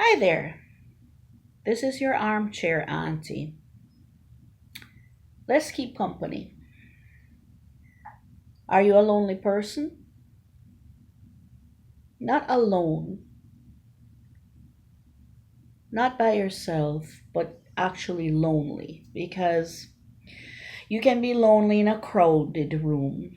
Hi there. This is your armchair auntie. Let's keep company. Are you a lonely person? Not alone, not by yourself, but actually lonely because you can be lonely in a crowded room,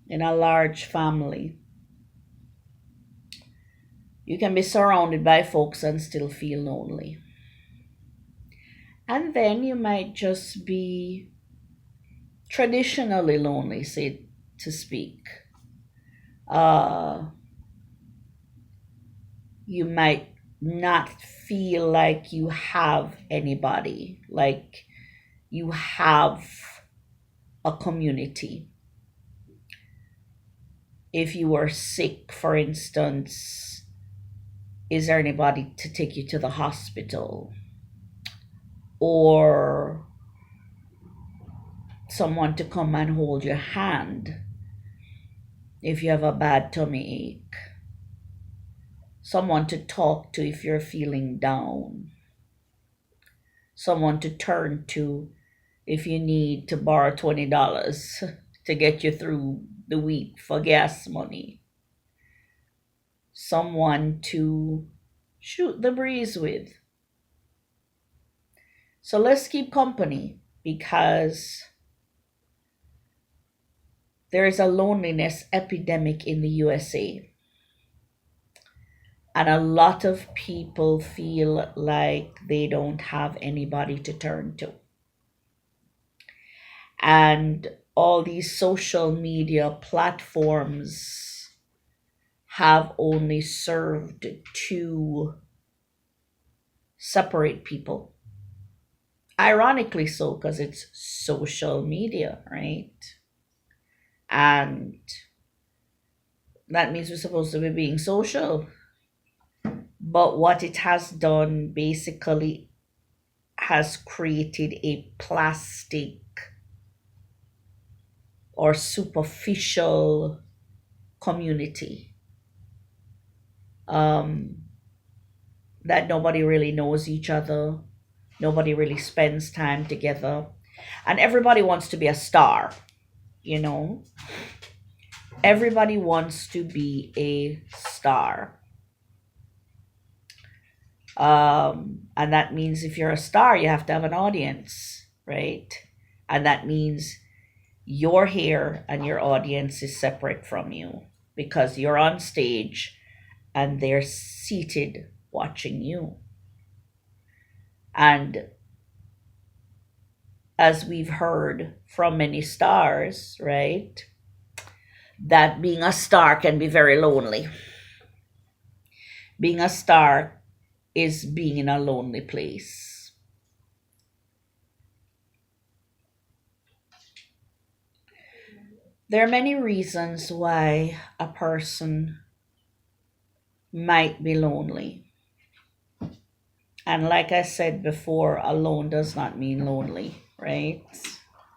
in a large family. You can be surrounded by folks and still feel lonely. And then you might just be traditionally lonely, say to speak. Uh, you might not feel like you have anybody, like you have a community. If you are sick, for instance, is there anybody to take you to the hospital or someone to come and hold your hand if you have a bad tummy ache? Someone to talk to if you're feeling down, someone to turn to if you need to borrow $20 to get you through the week for gas money, someone to shoot the breeze with. So let's keep company because there is a loneliness epidemic in the USA. And a lot of people feel like they don't have anybody to turn to. And all these social media platforms have only served to separate people. Ironically so, because it's social media, right? And that means we're supposed to be being social. But what it has done basically has created a plastic or superficial community um, that nobody really knows each other, nobody really spends time together, and everybody wants to be a star, you know? Everybody wants to be a star. And that means if you're a star, you have to have an audience, right? And that means your hair and your audience is separate from you because you're on stage and they're seated watching you. And as we've heard from many stars, right, that being a star can be very lonely. Being a star is being in a lonely place. There are many reasons why a person might be lonely. And like I said before, alone does not mean lonely, right?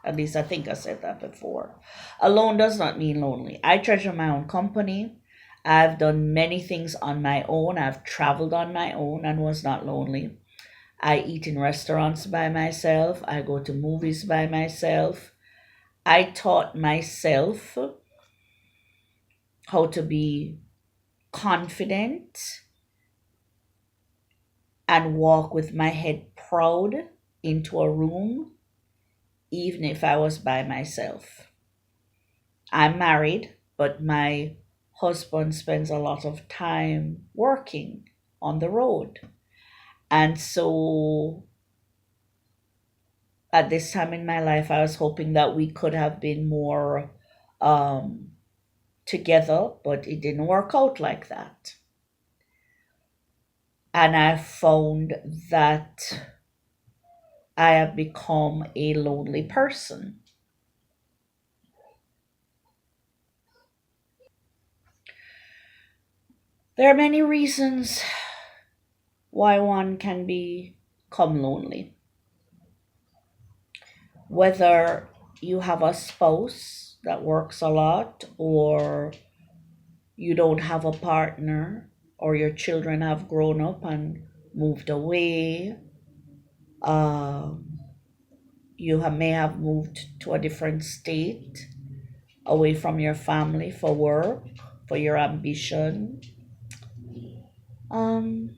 At least I think I said that before. Alone does not mean lonely. I treasure my own company. I've done many things on my own. I've traveled on my own and was not lonely. I eat in restaurants by myself. I go to movies by myself. I taught myself how to be confident and walk with my head proud into a room, even if I was by myself. I'm married, but my husband spends a lot of time working on the road. And so at this time in my life, I was hoping that we could have been more um, together, but it didn't work out like that. And I found that I have become a lonely person. There are many reasons why one can become lonely. Whether you have a spouse that works a lot or you don't have a partner, or your children have grown up and moved away. Um, may have moved to a different state, away from your family for work, for your ambition. Um,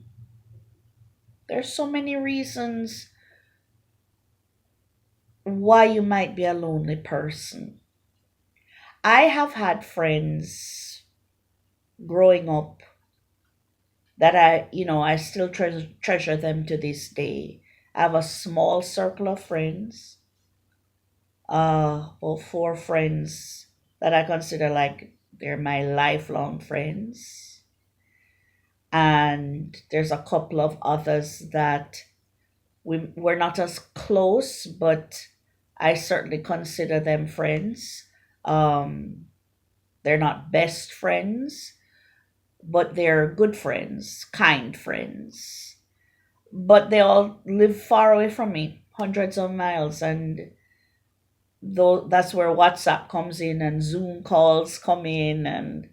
there's so many reasons why you might be a lonely person. I have had friends growing up that I still treasure them to this day. I have a small circle of friends, about four friends that I consider like they're my lifelong friends. And there's a couple of others that we're not as close, but I certainly consider them friends. Um, they're not best friends, but they're good friends, kind friends. But they all live far away from me, hundreds of miles, and though that's where WhatsApp comes in and Zoom calls come in, and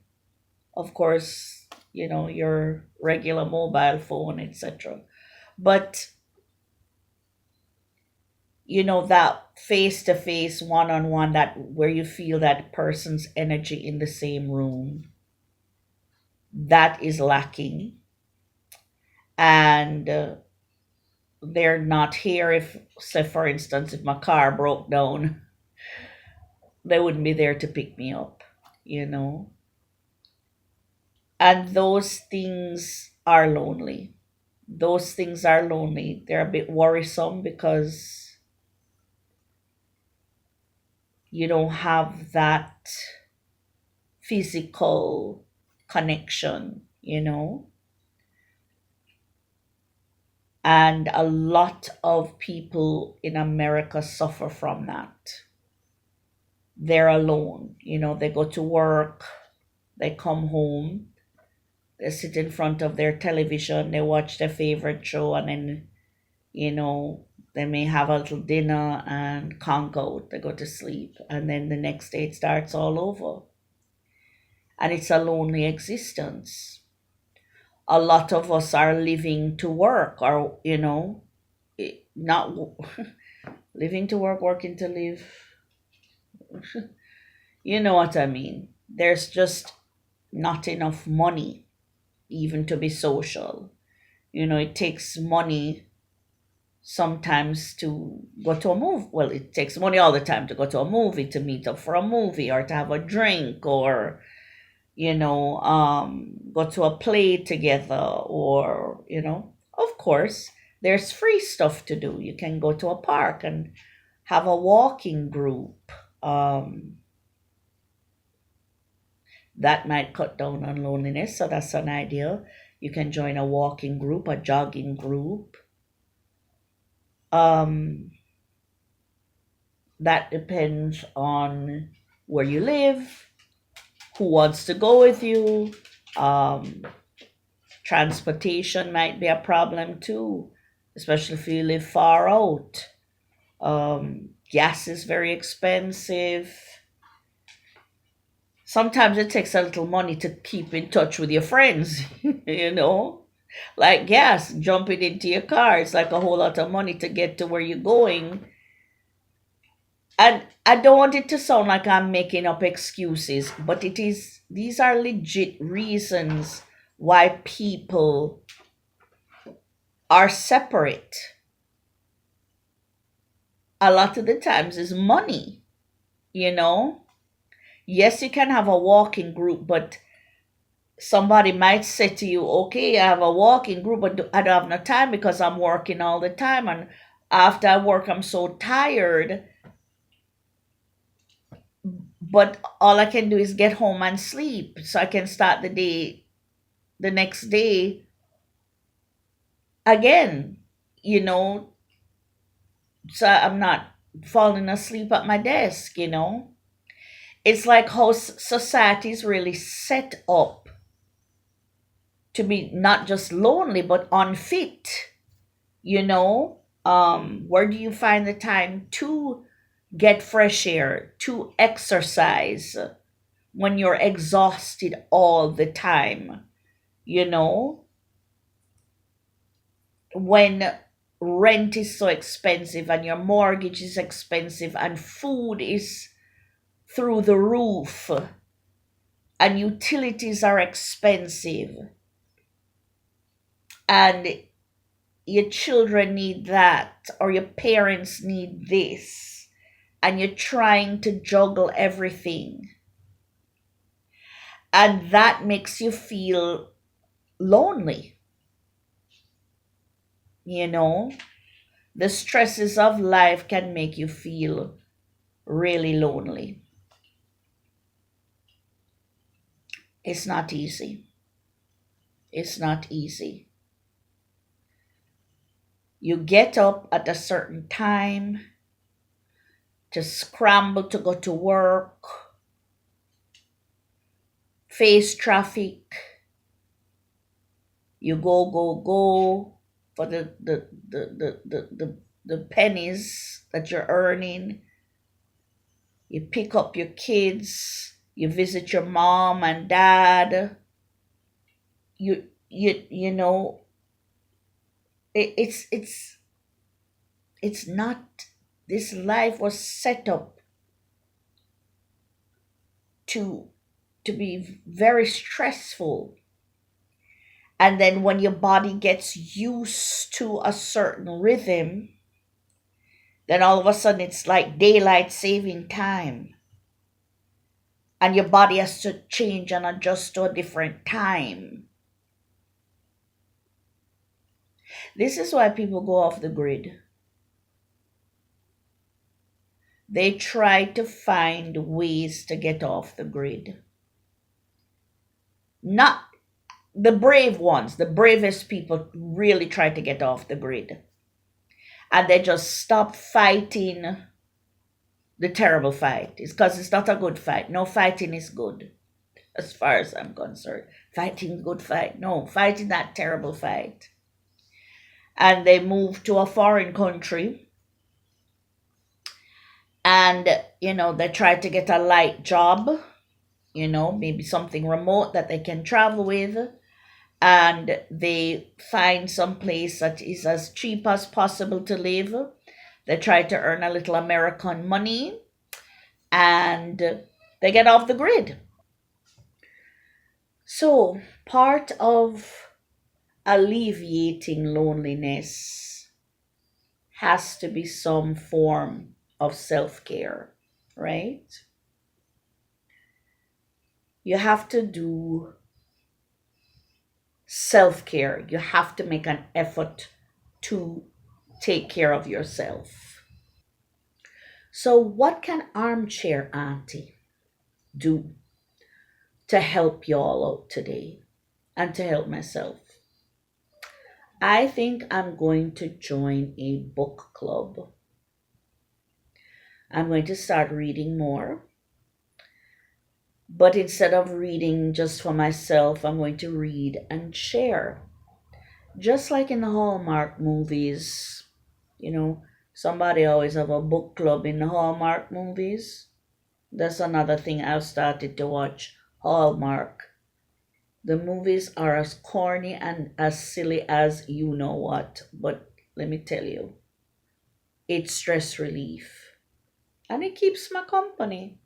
of course, your regular mobile phone, etc. But that face to face, one on one, that where you feel that person's energy in the same room, that is lacking. And they're not here. If, say, for instance, if my car broke down, they wouldn't be there to pick me up, you know? And those things are lonely. Those things are lonely. They're a bit worrisome because you don't have that physical connection. And a lot of people in America suffer from that. They're alone. They go to work, they come home, they sit in front of their television, they watch their favorite show, and then, you know, they may have a little dinner and conk out, they go to sleep, and then the next day it starts all over. And it's a lonely existence. A lot of us are living to work, or, not living to work, working to live. You know what I mean? There's just not enough money even to be social. It takes money sometimes to go to a movie. Well, it takes money all the time to go to a movie, to meet up for a movie, or to have a drink, or, go to a play together, or, of course, there's free stuff to do. You can go to a park and have a walking group. That might cut down on loneliness. So that's an idea. You can join a walking group, a jogging group. That depends on where you live, who wants to go with you. Transportation might be a problem too, especially if you live far out. Gas is very expensive. Sometimes it takes a little money to keep in touch with your friends, like gas, jumping into your car. It's like a whole lot of money to get to where you're going. And I don't want it to sound like I'm making up excuses, but these are legit reasons why people are separate. A lot of the times is money, you know? Yes, you can have a walking group, but somebody might say to you, okay, I have a walking group, but I don't have no time because I'm working all the time. And after I work, I'm so tired. But all I can do is get home and sleep so I can start the day the next day again, you know, so I'm not falling asleep at my desk. It's like how society is really set up to be not just lonely, but unfit, where do you find the time to get fresh air, to exercise when you're exhausted all the time? you know, when rent is so expensive and your mortgage is expensive and food is through the roof and utilities are expensive and your children need that or your parents need this and you're trying to juggle everything and that makes you feel lonely, you know. The stresses of life can make you feel really lonely. It's not easy. It's not easy. You get up at a certain time to scramble to go to work, face traffic, you go for the pennies that you're earning. You pick up your kids, you visit your mom and dad. You know, it's not, this life was set up to be very stressful. And then when your body gets used to a certain rhythm, then all of a sudden it's like daylight saving time. And your body has to change and adjust to a different time. This is why people go off the grid. They try to find ways to get off the grid. Not the brave ones, the bravest people really try to get off the grid. And they just stop fighting the terrible fight. It's because it's not a good fight. No, fighting is good, as far as I'm concerned. Fighting good fight. No, fighting that terrible fight. And they move to a foreign country and, you know, they try to get a light job, you know, maybe something remote that they can travel with. And they find some place that is as cheap as possible to live. They try to earn a little American money and they get off the grid. So, part of alleviating loneliness has to be some form of self care, right? You have to do self care. You have to make an effort to take care of yourself. So, what can Armchair Auntie do to help you all out today and to help myself? I think I'm going to join a book club. I'm going to start reading more. But instead of reading just for myself, I'm going to read and share. Just like in the Hallmark movies, you know, somebody always have a book club in the Hallmark movies. That's another thing I've started to watch, Hallmark. The movies are as corny and as silly as you know what, but let me tell you, it's stress relief. And it keeps my company.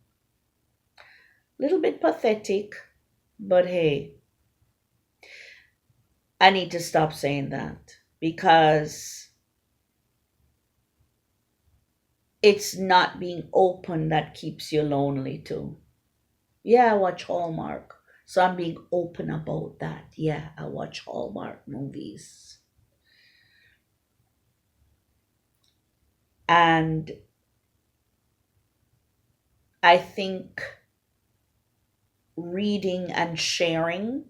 Little bit pathetic, but hey, I need to stop saying that because it's not being open that keeps you lonely too. Yeah, I watch Hallmark. So I'm being open about that. Yeah, I watch Hallmark movies. And I think reading and sharing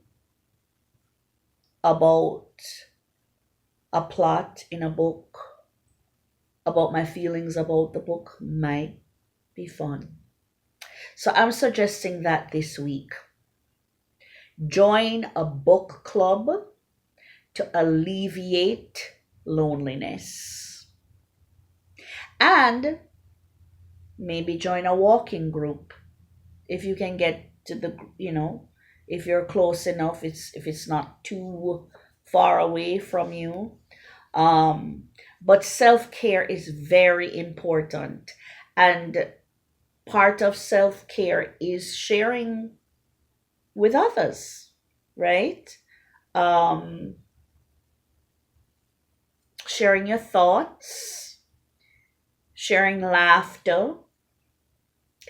about a plot in a book, about my feelings about the book, might be fun. So I'm suggesting that this week. Join a book club to alleviate loneliness. And maybe join a walking group if you can get to the, you know, if you're close enough, if it's not too far away from you. But self-care is very important, and part of self-care is sharing with others, right? Um, Sharing your thoughts, sharing laughter,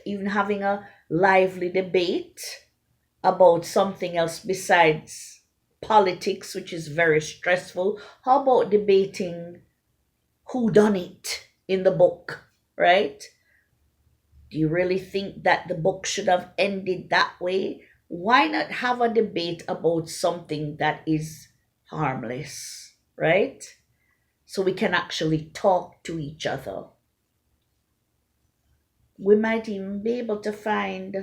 even having a lively debate about something else besides politics, which is very stressful. How about debating who done it in the book, right? Do you really think that the book should have ended that way? Why not have a debate about something that is harmless, right? So we can actually talk to each other. We might even be able to find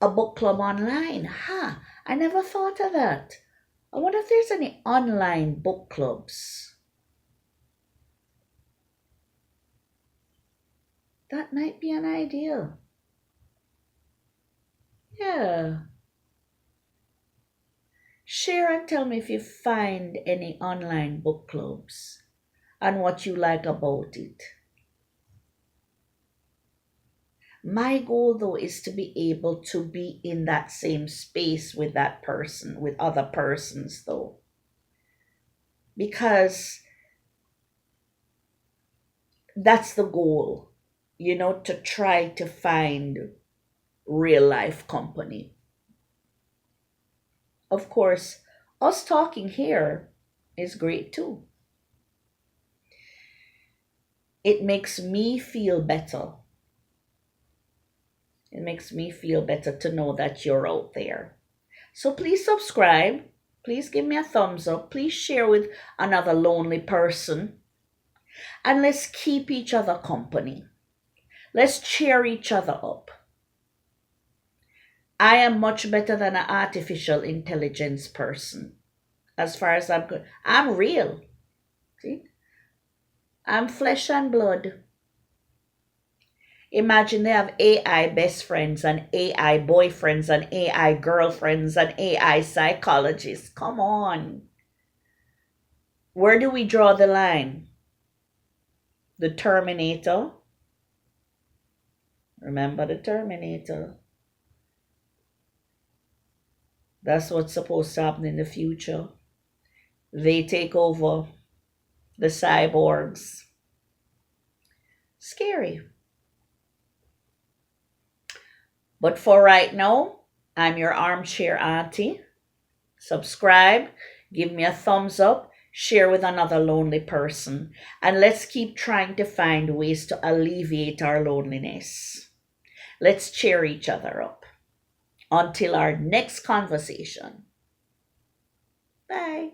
a book club online. I never thought of that. I wonder if there's any online book clubs. That might be an idea. Yeah. Share and tell me if you find any online book clubs and what you like about it. My goal, though, is to be able to be in that same space with that person, with other persons, though. Because that's the goal, to try to find real life company. Of course, us talking here is great too. It makes me feel better. It makes me feel better to know that you're out there. So please subscribe. Please give me a thumbs up. Please share with another lonely person. And let's keep each other company. Let's cheer each other up. I am much better than an artificial intelligence person. As far as I'm good, I'm real. See? I'm flesh and blood. Imagine they have AI best friends and AI boyfriends and AI girlfriends and AI psychologists. Come on. Where do we draw the line? The Terminator. Remember the Terminator. That's what's supposed to happen in the future. They take over the cyborgs. Scary. But for right now, I'm your armchair auntie. Subscribe, give me a thumbs up, share with another lonely person, and let's keep trying to find ways to alleviate our loneliness. Let's cheer each other up. Until our next conversation. Bye.